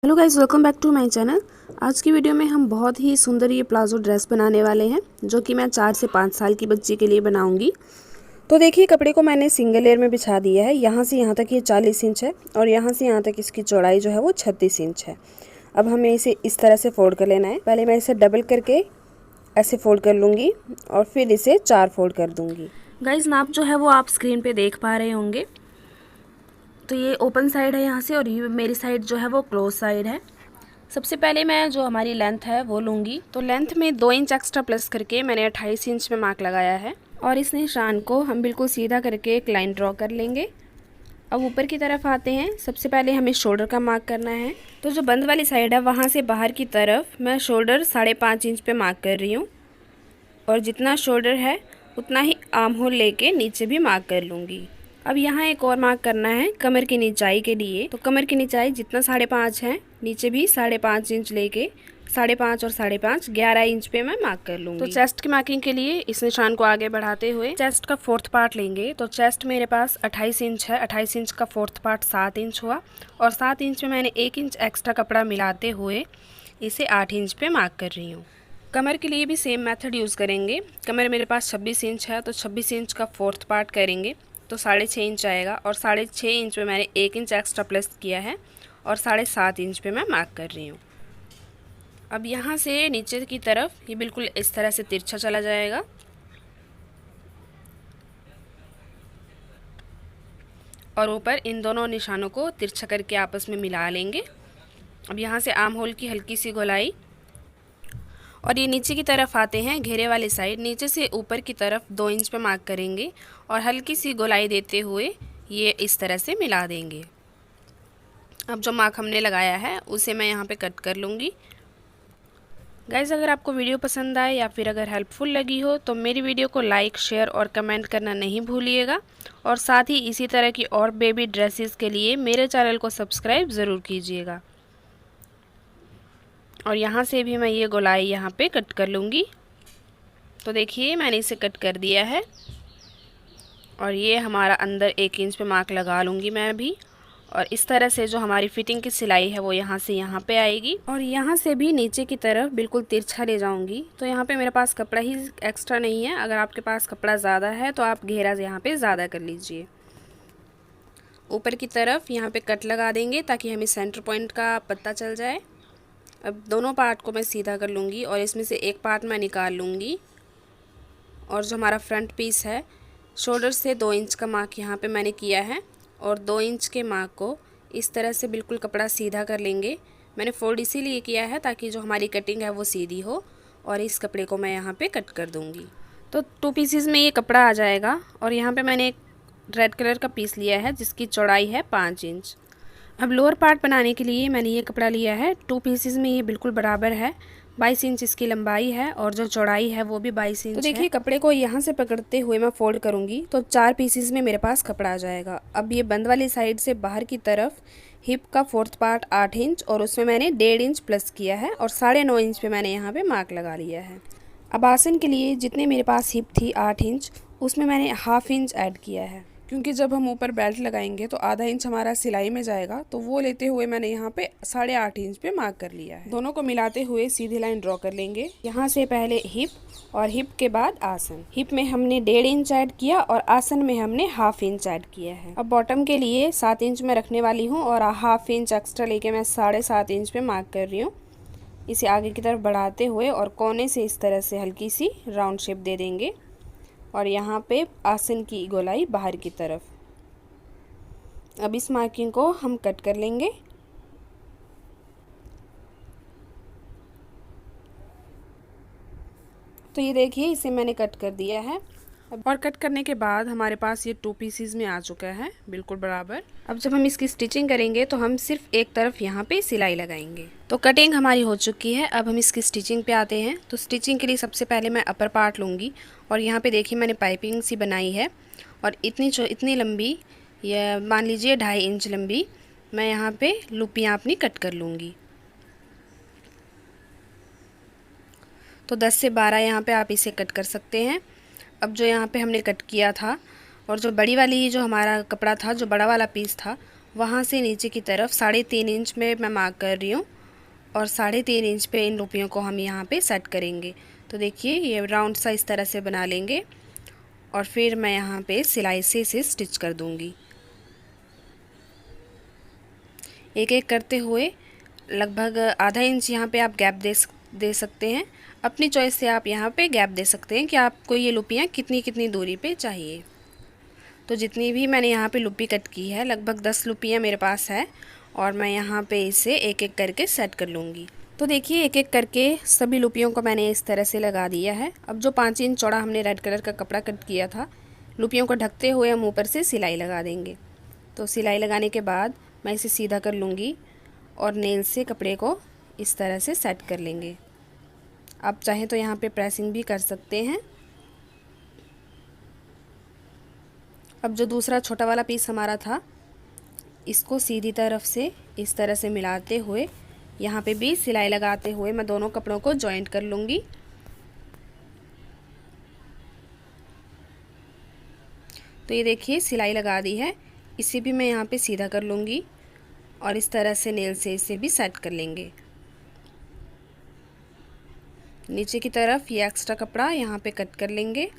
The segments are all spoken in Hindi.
Hello guys, welcome back to my channel. आज की वीडियो में हम बहुत ही सुंदर ये प्लाजो ड्रेस बनाने वाले हैं, जो कि मैं 4 से 5 साल की बच्ची के लिए बनाऊंगी। तो देखिए, कपड़े को मैंने सिंगल लेयर में बिछा दिया है। यहाँ से यहाँ तक ये 40 इंच है और यहाँ से यहाँ तक इसकी चौड़ाई जो है वो 36 इंच है। अब हमें इसे इस तरह से फोल्ड कर लेना है। पहले मैं इसे डबल करके ऐसे फोल्ड कर लूँगी और फिर इसे 4 फोल्ड कर दूँगी। गाइस, नाप जो है वो आप स्क्रीन पर देख पा रहे होंगे। तो ये ओपन साइड है यहाँ से, और ये मेरी साइड जो है वो क्लोज साइड है। सबसे पहले मैं जो हमारी लेंथ है वो लूँगी। तो लेंथ में 2 इंच एक्स्ट्रा प्लस करके मैंने 28 इंच में मार्क लगाया है, और इस निशान को हम बिल्कुल सीधा करके एक लाइन ड्रॉ कर लेंगे। अब ऊपर की तरफ आते हैं। सबसे पहले हमें शोल्डर का मार्क करना है। तो जो बंद वाली साइड है वहाँ से बाहर की तरफ मैं शोल्डर 5.5 इंच पे मार्क कर रही हूँ, और जितना शोल्डर है उतना ही आर्म होल लेके नीचे भी मार्क कर लूँगी। अब यहाँ एक और मार्क करना है कमर की निचाई के लिए। तो कमर की निचाई जितना 5.5 है, नीचे भी 5.5 इंच लेके 5.5 और 5.5 11 इंच पे मैं मार्क कर लूँगी। तो चेस्ट की मार्किंग के लिए इस निशान को आगे बढ़ाते हुए चेस्ट का 4th पार्ट लेंगे। तो चेस्ट मेरे पास 28 इंच है। 28 इंच का 4th पार्ट 7 इंच हुआ, और 7 इंच में मैंने 1 इंच एक्स्ट्रा कपड़ा मिलाते हुए इसे 8 इंच पे मार्क कर रही हूँ। कमर के लिए भी सेम मेथड यूज़ करेंगे। कमर मेरे पास 26 इंच है, तो 26 इंच का 4th पार्ट करेंगे तो 6.5 इंच आएगा, और 6.5 इंच में मैंने 1 इंच एक्स्ट्रा प्लस किया है, और 7.5 इंच पे मैं मार्क कर रही हूँ। अब यहाँ से नीचे की तरफ ये बिल्कुल इस तरह से तिरछा चला जाएगा, और ऊपर इन दोनों निशानों को तिरछा करके आपस में मिला लेंगे। अब यहाँ से आर्म होल की हल्की सी गोलाई, और ये नीचे की तरफ आते हैं घेरे वाली साइड। नीचे से ऊपर की तरफ 2 इंच पे मार्क करेंगे, और हल्की सी गोलाई देते हुए ये इस तरह से मिला देंगे। अब जो मार्क हमने लगाया है उसे मैं यहाँ पे कट कर लूँगी। गाइज़, अगर आपको वीडियो पसंद आए या फिर अगर हेल्पफुल लगी हो तो मेरी वीडियो को लाइक, शेयर और कमेंट करना नहीं भूलिएगा, और साथ ही इसी तरह की और बेबी ड्रेसेस के लिए मेरे चैनल को सब्सक्राइब ज़रूर कीजिएगा। और यहाँ से भी मैं ये गोलाई यहाँ पे कट कर लूँगी। तो देखिए, मैंने इसे कट कर दिया है, और ये हमारा अंदर 1 इंच पे मार्क लगा लूँगी मैं भी। और इस तरह से जो हमारी फिटिंग की सिलाई है वो यहाँ से यहाँ पे आएगी, और यहाँ से भी नीचे की तरफ बिल्कुल तिरछा ले जाऊँगी। तो यहाँ पे मेरे पास कपड़ा ही एक्स्ट्रा नहीं है। अगर आपके पास कपड़ा ज़्यादा है तो आप घेरा यहाँ पे ज़्यादा कर लीजिए। ऊपर की तरफ यहाँ पे कट लगा देंगे ताकि हमें सेंटर पॉइंट का पता चल जाए। अब दोनों पार्ट को मैं सीधा कर लूँगी, और इसमें से एक पार्ट मैं निकाल लूँगी। और जो हमारा फ्रंट पीस है, शोल्डर से 2 इंच का मार्क यहाँ पे मैंने किया है, और 2 इंच के मार्क को इस तरह से बिल्कुल कपड़ा सीधा कर लेंगे। मैंने फोल्ड इसीलिए किया है ताकि जो हमारी कटिंग है वो सीधी हो, और इस कपड़े को मैं यहाँ पे कट कर दूँगी। तो 2 पीसेस में ये कपड़ा आ जाएगा, और यहाँ पे मैंने एक रेड कलर का पीस लिया है जिसकी चौड़ाई है 5 इंच। अब लोअर पार्ट बनाने के लिए मैंने ये कपड़ा लिया है। 2 पीसेस में ये बिल्कुल बराबर है। 22 इंच इसकी लंबाई है, और जो चौड़ाई है वो भी 22 इंच है। तो देखिए, कपड़े को यहाँ से पकड़ते हुए मैं फोल्ड करूँगी तो 4 पीसेस में मेरे पास कपड़ा आ जाएगा। अब ये बंद वाली साइड से बाहर की तरफ हिप का 4th पार्ट 8 इंच, और उसमें मैंने 1.5 इंच प्लस किया है, और 9.5 इंच पे मैंने यहाँ पे मार्क लगा लिया है। अब आसन के लिए जितने मेरे पास हिप थी 8 इंच, उसमें मैंने ½ इंच ऐड किया है, क्योंकि जब हम ऊपर बेल्ट लगाएंगे तो आधा इंच हमारा सिलाई में जाएगा। तो वो लेते हुए मैंने यहाँ पे 8.5 इंच पे मार्क कर लिया है। दोनों को मिलाते हुए सीधी लाइन ड्रॉ कर लेंगे। यहाँ से पहले हिप, और हिप के बाद आसन। हिप में हमने 1.5 इंच ऐड किया, और आसन में हमने ½ इंच ऐड किया है। अब बॉटम के लिए 7 इंच में रखने वाली हूँ, और ½ इंच एक्स्ट्रा लेके मैं 7.5 इंच पे मार्क कर रही हूँ। इसे आगे की तरफ बढ़ाते हुए और कोने से इस तरह से हल्की सी राउंड शेप दे देंगे, और यहाँ पे आसन की गोलाई बाहर की तरफ। अब इस मार्किंग को हम कट कर लेंगे। तो ये देखिए, इसे मैंने कट कर दिया है। और कट करने के बाद हमारे पास ये 2 पीसेस में आ चुका है बिल्कुल बराबर। अब जब हम इसकी स्टिचिंग करेंगे तो हम सिर्फ एक तरफ यहाँ पे सिलाई लगाएंगे। तो कटिंग हमारी हो चुकी है। अब हम इसकी स्टिचिंग पे आते हैं। तो स्टिचिंग के लिए सबसे पहले मैं अपर पार्ट लूँगी, और यहाँ पे देखिए मैंने पाइपिंग सी बनाई है, और इतनी लंबी, या मान लीजिए 2.5 इंच लंबी, मैं यहाँ पे लूपियाँ अपनी कट कर लूँगी। तो 10 से 12 यहाँ पे आप इसे कट कर सकते हैं। अब जो यहाँ पे हमने कट किया था, और जो बड़ी वाली जो हमारा कपड़ा था, जो बड़ा वाला पीस था, वहाँ से नीचे की तरफ 3.5 इंच में मैं मार्क कर रही हूँ और 3.5 इंच पे इन लुपियों को हम यहाँ पे सेट करेंगे। तो देखिए ये राउंड सा इस तरह से बना लेंगे और फिर मैं यहाँ पे सिलाई से इसे स्टिच कर दूँगी। एक एक करते हुए लगभग आधा इंच यहाँ पे आप गैप दे सकते हैं। अपनी चॉइस से आप यहाँ पे गैप दे सकते हैं कि आपको ये लुपियाँ कितनी कितनी दूरी पे चाहिए। तो जितनी भी मैंने यहाँ पे लुपी कट की है, लगभग 10 लुपियाँ मेरे पास है और मैं यहाँ पे इसे एक एक करके सेट कर लूँगी। तो देखिए एक एक करके सभी लुपियों को मैंने इस तरह से लगा दिया है। अब जो 5 इंच चौड़ा हमने रेड कलर का कपड़ा कट किया था, लुपियों को ढकते हुए हम ऊपर से सिलाई लगा देंगे। तो सिलाई लगाने के बाद मैं इसे सीधा कर लूँगी और नेल से कपड़े को इस तरह से सेट कर लेंगे। आप चाहें तो यहाँ पे प्रेसिंग भी कर सकते हैं। अब जो दूसरा छोटा वाला पीस हमारा था, इसको सीधी तरफ से इस तरह से मिलाते हुए यहाँ पे भी सिलाई लगाते हुए मैं दोनों कपड़ों को जॉइंट कर लूँगी। तो ये देखिए सिलाई लगा दी है, इसे भी मैं यहाँ पे सीधा कर लूँगी और इस तरह से नेल से इसे भी सेट कर लेंगे। नीचे की तरफ ये एक्स्ट्रा कपड़ा यहाँ पे कट कर लेंगे।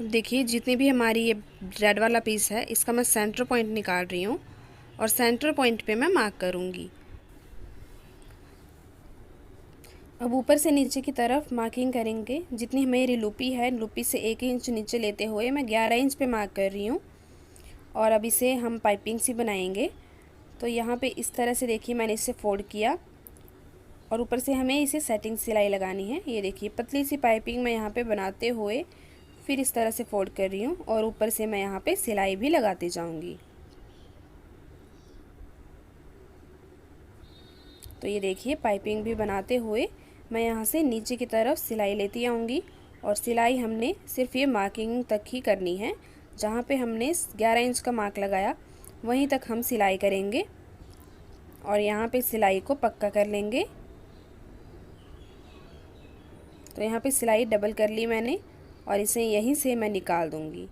अब देखिए जितनी भी हमारी ये रेड वाला पीस है, इसका मैं सेंटर पॉइंट निकाल रही हूँ और सेंटर पॉइंट पे मैं मार्क करूँगी। अब ऊपर से नीचे की तरफ मार्किंग करेंगे। जितनी मेरी लुपी है, लुपी से 1 इंच नीचे लेते हुए मैं 11 इंच पे मार्क कर रही हूँ और अब इसे हम पाइपिंग सी बनाएंगे। तो यहाँ पे इस तरह से देखिए मैंने इसे फोल्ड किया और ऊपर से हमें इसे सेटिंग सिलाई लगानी है। ये देखिए पतली सी पाइपिंग मैं यहाँ पे बनाते हुए फिर इस तरह से फोल्ड कर रही हूँ और ऊपर से मैं यहाँ पे सिलाई भी लगाती जाऊँगी। तो ये देखिए पाइपिंग भी बनाते हुए मैं यहाँ से नीचे की तरफ सिलाई लेती आऊँगी और सिलाई हमने सिर्फ ये मार्किंग तक ही करनी है। जहाँ पे हमने 11 इंच का मार्क लगाया वहीं तक हम सिलाई करेंगे और यहाँ पे सिलाई को पक्का कर लेंगे। तो यहाँ पे सिलाई डबल कर ली मैंने और इसे यहीं से मैं निकाल दूँगी।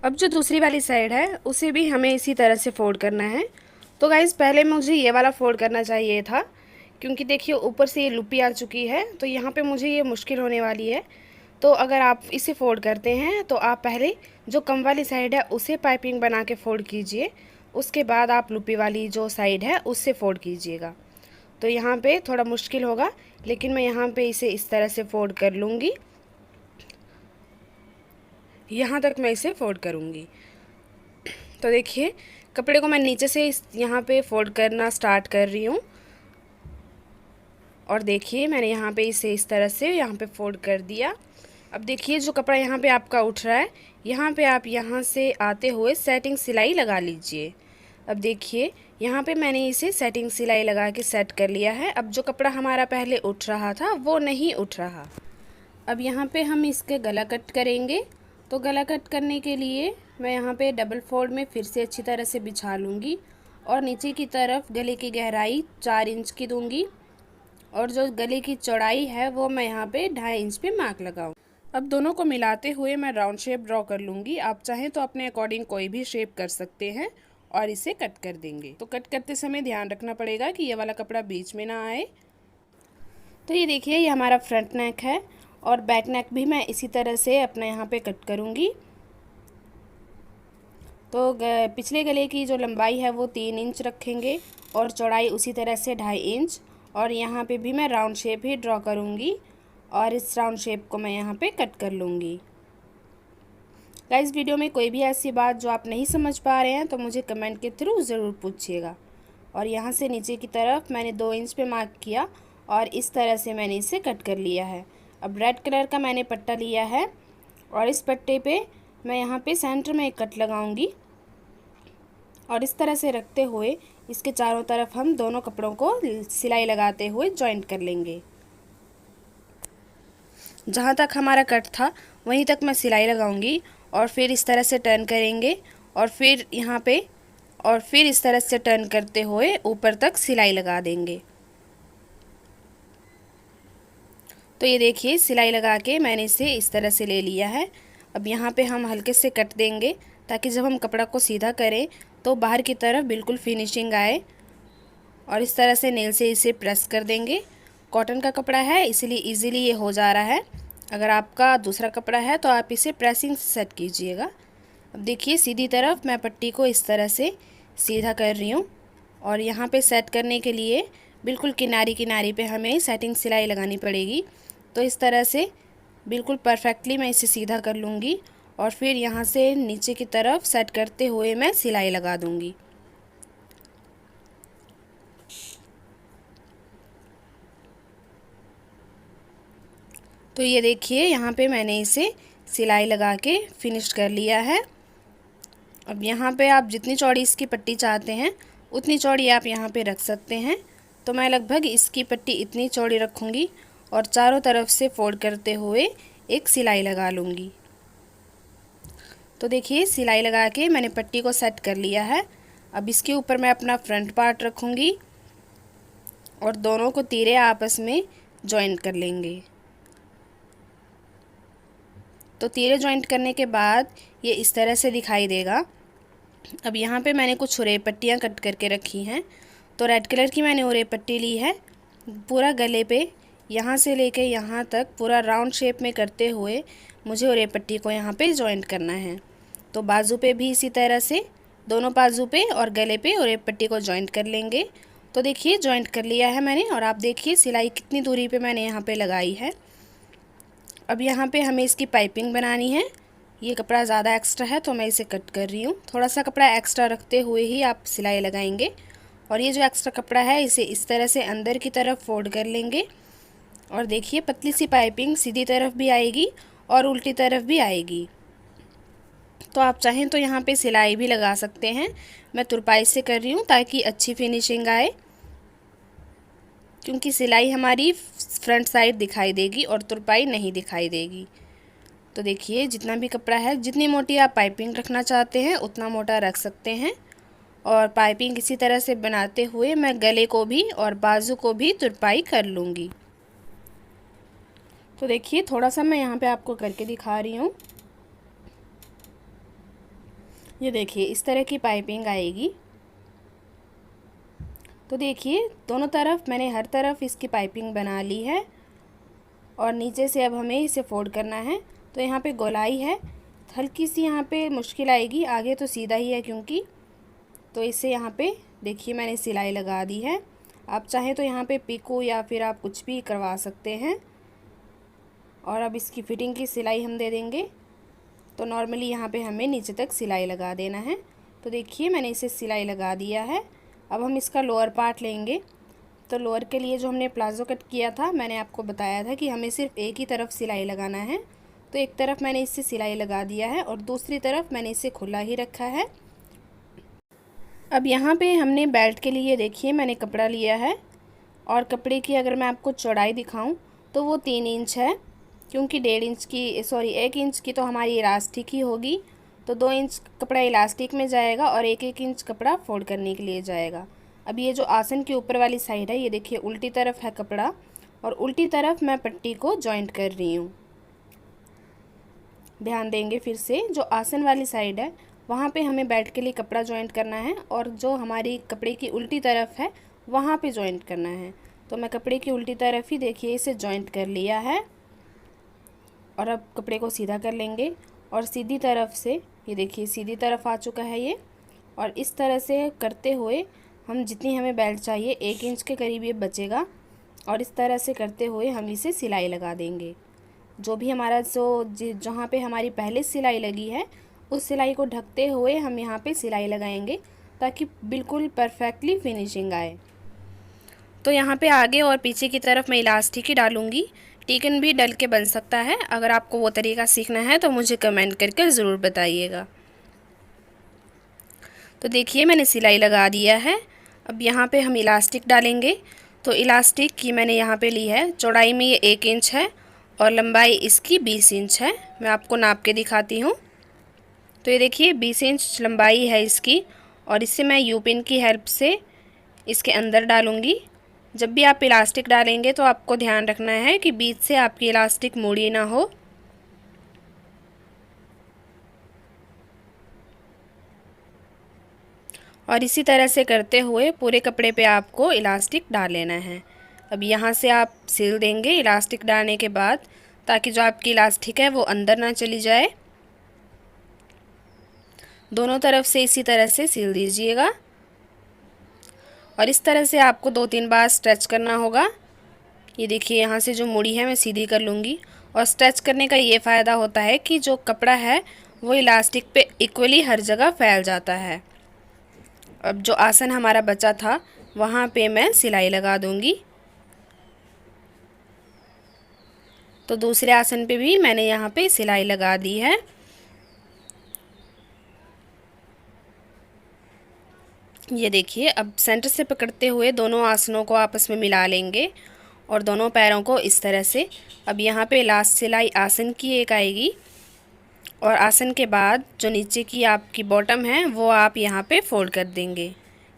अब जो दूसरी वाली साइड है उसे भी हमें इसी तरह से फोल्ड करना है। तो गाइज़ पहले मुझे ये वाला फोल्ड करना चाहिए था, क्योंकि देखिए ऊपर से ये लुपी आ चुकी है तो यहाँ पे मुझे ये मुश्किल होने वाली है। तो अगर आप इसे फोल्ड करते हैं तो आप पहले जो कम वाली साइड है उसे पाइपिंग बना के फोल्ड कीजिए, उसके बाद आप लुपी वाली जो साइड है उससे फोल्ड कीजिएगा। तो यहाँ पे थोड़ा मुश्किल होगा, लेकिन मैं यहाँ पे इसे इस तरह से फोल्ड कर लूँगी। यहाँ तक मैं इसे फोल्ड करूँगी। तो देखिए कपड़े को मैं नीचे से यहाँ पे फोल्ड करना स्टार्ट कर रही हूँ और देखिए मैंने यहाँ पे इसे इस तरह से यहाँ पे फोल्ड कर दिया। अब देखिए जो कपड़ा यहाँ पे आपका उठ रहा है, यहाँ पे आप यहाँ से आते हुए सेटिंग सिलाई लगा लीजिए। अब देखिए यहाँ पे मैंने इसे सेटिंग सिलाई लगा के सेट कर लिया है। अब जो कपड़ा हमारा पहले उठ रहा था वो नहीं उठ रहा। अब यहाँ पे हम इसके गला कट करेंगे। तो गला कट करने के लिए मैं यहाँ पे डबल फोल्ड में फिर से अच्छी तरह से बिछा लूँगी और नीचे की तरफ गले की गहराई 4 इंच की दूँगी और जो गले की चौड़ाई है वो मैं यहाँ पे 2.5 इंच पे मार्क लगाऊँ। अब दोनों को मिलाते हुए मैं राउंड शेप ड्रॉ कर लूँगी। आप चाहें तो अपने अकॉर्डिंग कोई भी शेप कर सकते हैं और इसे कट कर देंगे। तो कट करते समय ध्यान रखना पड़ेगा कि ये वाला कपड़ा बीच में ना आए। तो ये देखिए ये हमारा फ्रंट नेक है और बैक नेक भी मैं इसी तरह से अपने यहाँ पे कट करूँगी। तो पिछले गले की जो लंबाई है वो 3 इंच रखेंगे और चौड़ाई उसी तरह से 2.5 इंच और यहाँ पे भी मैं राउंड शेप ही ड्रॉ करूँगी और इस राउंड शेप को मैं यहाँ पे कट कर लूँगी। गाइस वीडियो में कोई भी ऐसी बात जो आप नहीं समझ पा रहे हैं तो मुझे कमेंट के थ्रू ज़रूर पूछिएगा। और यहाँ से नीचे की तरफ मैंने 2 इंच पे मार्क किया और इस तरह से मैंने इसे कट कर लिया है। अब रेड कलर का मैंने पट्टा लिया है और इस पट्टे पे मैं यहाँ पे सेंटर में एक कट लगाऊंगी और इस तरह से रखते हुए इसके चारों तरफ हम दोनों कपड़ों को सिलाई लगाते हुए जॉइंट कर लेंगे। जहाँ तक हमारा कट था वहीं तक मैं सिलाई लगाऊंगी और फिर इस तरह से टर्न करेंगे और फिर यहाँ पे और फिर इस तरह से टर्न करते हुए ऊपर तक सिलाई लगा देंगे। तो ये देखिए सिलाई लगा के मैंने इसे इस तरह से ले लिया है। अब यहाँ पे हम हल्के से कट देंगे ताकि जब हम कपड़ा को सीधा करें तो बाहर की तरफ बिल्कुल फिनिशिंग आए। और इस तरह से नेल से इसे प्रेस कर देंगे। कॉटन का कपड़ा है इसलिए इजीली ये हो जा रहा है। अगर आपका दूसरा कपड़ा है तो आप इसे प्रेसिंग से सेट कीजिएगा। अब देखिए सीधी तरफ मैं पट्टी को इस तरह से सीधा कर रही हूँ और यहाँ पे सेट करने के लिए बिल्कुल किनारी किनारी पे हमें सेटिंग सिलाई लगानी पड़ेगी। तो इस तरह से बिल्कुल परफेक्टली मैं इसे सीधा कर लूँगी और फिर यहाँ से नीचे की तरफ सेट करते हुए मैं सिलाई लगा दूँगी। तो ये देखिए यहाँ पे मैंने इसे सिलाई लगा के फिनिश कर लिया है। अब यहाँ पे आप जितनी चौड़ी इसकी पट्टी चाहते हैं उतनी चौड़ी आप यहाँ पे रख सकते हैं। तो मैं लगभग इसकी पट्टी इतनी चौड़ी रखूँगी और चारों तरफ से फोल्ड करते हुए एक सिलाई लगा लूँगी। तो देखिए सिलाई लगा के मैंने पट्टी को सेट कर लिया है। अब इसके ऊपर मैं अपना फ्रंट पार्ट रखूँगी और दोनों को तीरे आपस में जॉइंट कर लेंगे। तो तीरे जॉइंट करने के बाद ये इस तरह से दिखाई देगा। अब यहाँ पे मैंने कुछ उरे पट्टियाँ कट करके रखी हैं। तो रेड कलर की मैंने उरे पट्टी ली है। पूरा गले पे यहाँ से लेके यहाँ तक पूरा राउंड शेप में करते हुए मुझे उरे पट्टी को यहाँ पे जॉइंट करना है। तो बाजू पे भी इसी तरह से दोनों बाजू पे और गले पे उरे पट्टी को जॉइंट कर लेंगे। तो देखिए जॉइंट कर लिया है मैंने और आप देखिए सिलाई कितनी दूरी पे मैंने यहाँ पे लगाई है। अब यहाँ पे हमें इसकी पाइपिंग बनानी है। ये कपड़ा ज़्यादा एक्स्ट्रा है तो मैं इसे कट कर रही हूँ। थोड़ा सा कपड़ा एक्स्ट्रा रखते हुए ही आप सिलाई लगाएंगे। और ये जो एक्स्ट्रा कपड़ा है इसे इस तरह से अंदर की तरफ फोल्ड कर लेंगे। और देखिए पतली सी पाइपिंग सीधी तरफ भी आएगी और उल्टी तरफ भी आएगी। तो आप चाहें तो यहाँ पे सिलाई भी लगा सकते हैं। मैं तुरपाई से कर रही हूँ ताकि अच्छी फिनिशिंग आए, क्योंकि सिलाई हमारी फ्रंट साइड दिखाई देगी और तुरपाई नहीं दिखाई देगी। तो देखिए जितना भी कपड़ा है, जितनी मोटी आप पाइपिंग रखना चाहते हैं उतना मोटा रख सकते हैं। और पाइपिंग इसी तरह से बनाते हुए मैं गले को भी और बाजू को भी तुरपाई कर लूँगी। तो देखिए थोड़ा सा मैं यहाँ पे आपको करके दिखा रही हूँ। ये देखिए इस तरह की पाइपिंग आएगी। तो देखिए दोनों तरफ मैंने हर तरफ इसकी पाइपिंग बना ली है और नीचे से अब हमें इसे फोल्ड करना है। तो यहाँ पे गोलाई है, हल्की सी यहाँ पे मुश्किल आएगी, आगे तो सीधा ही है क्योंकि। तो इसे यहाँ पे देखिए मैंने सिलाई लगा दी है। आप चाहें तो यहाँ पे पिको या फिर आप कुछ भी करवा सकते हैं। और अब इसकी फिटिंग की सिलाई हम दे देंगे। तो नॉर्मली यहाँ पे हमें नीचे तक सिलाई लगा देना है। तो देखिए मैंने इसे सिलाई लगा दिया है। अब हम इसका लोअर पार्ट लेंगे। तो लोअर के लिए जो हमने प्लाज़ो कट किया था, मैंने आपको बताया था कि हमें सिर्फ एक ही तरफ सिलाई लगाना है। तो एक तरफ मैंने इससे सिलाई लगा दिया है और दूसरी तरफ मैंने इसे खुला ही रखा है। अब यहाँ पे हमने बेल्ट के लिए देखिए मैंने कपड़ा लिया है और कपड़े की अगर मैं आपको चौड़ाई दिखाऊं तो वो 3 इंच है, क्योंकि 1 इंच की तो हमारी इलास्टिक ही होगी। तो 2 इंच कपड़ा इलास्टिक में जाएगा और 1 इंच कपड़ा फोल्ड करने के लिए जाएगा। अब ये जो आसन के ऊपर वाली साइड है, ये देखिए उल्टी तरफ है कपड़ा और उल्टी तरफ मैं पट्टी को जॉइंट कर रही हूँ। ध्यान देंगे फिर से, जो आसन वाली साइड है वहाँ पे हमें बेल्ट के लिए कपड़ा जॉइंट करना है और जो हमारी कपड़े की उल्टी तरफ है वहाँ पे जॉइंट करना है। तो मैं कपड़े की उल्टी तरफ ही देखिए इसे जॉइंट कर लिया है। और अब कपड़े को सीधा कर लेंगे और सीधी तरफ से ये देखिए सीधी तरफ आ चुका है ये। और इस तरह से करते हुए हम जितनी हमें बेल्ट चाहिए 1 इंच के करीब ये बचेगा और इस तरह से करते हुए हम इसे सिलाई लगा देंगे। जो भी हमारा जहाँ पे हमारी पहले सिलाई लगी है उस सिलाई को ढकते हुए हम यहाँ पे सिलाई लगाएंगे ताकि बिल्कुल परफेक्टली फिनिशिंग आए। तो यहाँ पे आगे और पीछे की तरफ मैं इलास्टिक ही डालूँगी। टिकन भी डल के बन सकता है। अगर आपको वो तरीका सीखना है तो मुझे कमेंट करके ज़रूर बताइएगा। तो देखिए मैंने सिलाई लगा दिया है। अब यहाँ पे हम इलास्टिक डालेंगे। तो इलास्टिक की मैंने यहाँ पे ली है, चौड़ाई में ये 1 इंच है और लंबाई इसकी 20 इंच है। मैं आपको नाप के दिखाती हूँ। तो ये देखिए 20 इंच लंबाई है इसकी और इससे मैं यू पिन की हेल्प से इसके अंदर डालूँगी। जब भी आप इलास्टिक डालेंगे तो आपको ध्यान रखना है कि बीच से आपकी इलास्टिक मुड़ी ना हो। और इसी तरह से करते हुए पूरे कपड़े पे आपको इलास्टिक डाल लेना है। अब यहाँ से आप सिल देंगे इलास्टिक डालने के बाद, ताकि जो आपकी इलास्टिक है वो अंदर ना चली जाए। दोनों तरफ से इसी तरह से सिल दीजिएगा और इस तरह से आपको 2-3 बार स्ट्रेच करना होगा। ये देखिए यहाँ से जो मुड़ी है मैं सीधी कर लूँगी। और स्ट्रेच करने का ये फ़ायदा होता है कि जो कपड़ा है वो इलास्टिक पे इक्वली हर जगह फैल जाता है। अब जो आसन हमारा बचा था वहाँ पे मैं सिलाई लगा दूँगी। तो दूसरे आसन पे भी मैंने यहाँ पे सिलाई लगा दी है। ये देखिए, अब सेंटर से पकड़ते हुए दोनों आसनों को आपस में मिला लेंगे और दोनों पैरों को इस तरह से। अब यहाँ पे लास्ट सिलाई आसन की एक आएगी और आसन के बाद जो नीचे की आपकी बॉटम है वो आप यहाँ पे फोल्ड कर देंगे,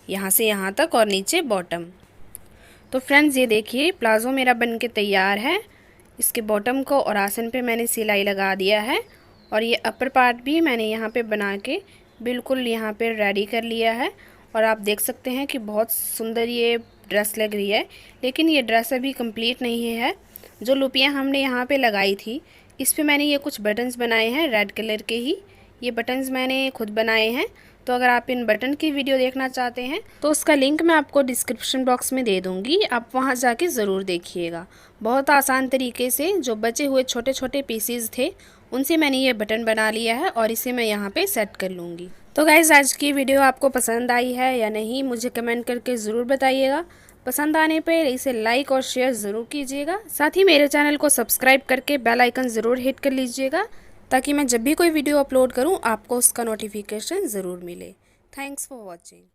यहाँ से यहाँ तक और नीचे बॉटम। तो फ्रेंड्स ये देखिए प्लाज़ो मेरा बन के तैयार है। इसके बॉटम को और आसन पे मैंने सिलाई लगा दिया है और ये अपर पार्ट भी मैंने यहाँ पे बना के बिल्कुल यहाँ पे रेडी कर लिया है। और आप देख सकते हैं कि बहुत सुंदर ये ड्रेस लग रही है, लेकिन ये ड्रेस अभी कंप्लीट नहीं है। जो लुपियाँ हमने यहाँ पे लगाई थी इस पे मैंने ये कुछ बटन्स बनाए हैं रेड कलर के ही। ये बटन्स मैंने खुद बनाए हैं। तो अगर आप इन बटन की वीडियो देखना चाहते हैं तो उसका लिंक मैं आपको डिस्क्रिप्शन बॉक्स में दे दूँगी, आप वहाँ जाके ज़रूर देखिएगा। बहुत आसान तरीके से जो बचे हुए छोटे छोटे पीसीज थे उनसे मैंने ये बटन बना लिया है और इसे मैं यहाँ पे सेट कर लूँगी। तो गाइज़ आज की वीडियो आपको पसंद आई है या नहीं मुझे कमेंट करके ज़रूर बताइएगा। पसंद आने पर इसे लाइक और शेयर ज़रूर कीजिएगा। साथ ही मेरे चैनल को सब्सक्राइब करके बेल आइकन ज़रूर हिट कर लीजिएगा, ताकि मैं जब भी कोई वीडियो अपलोड करूं आपको उसका नोटिफिकेशन ज़रूर मिले। Thanks for watching.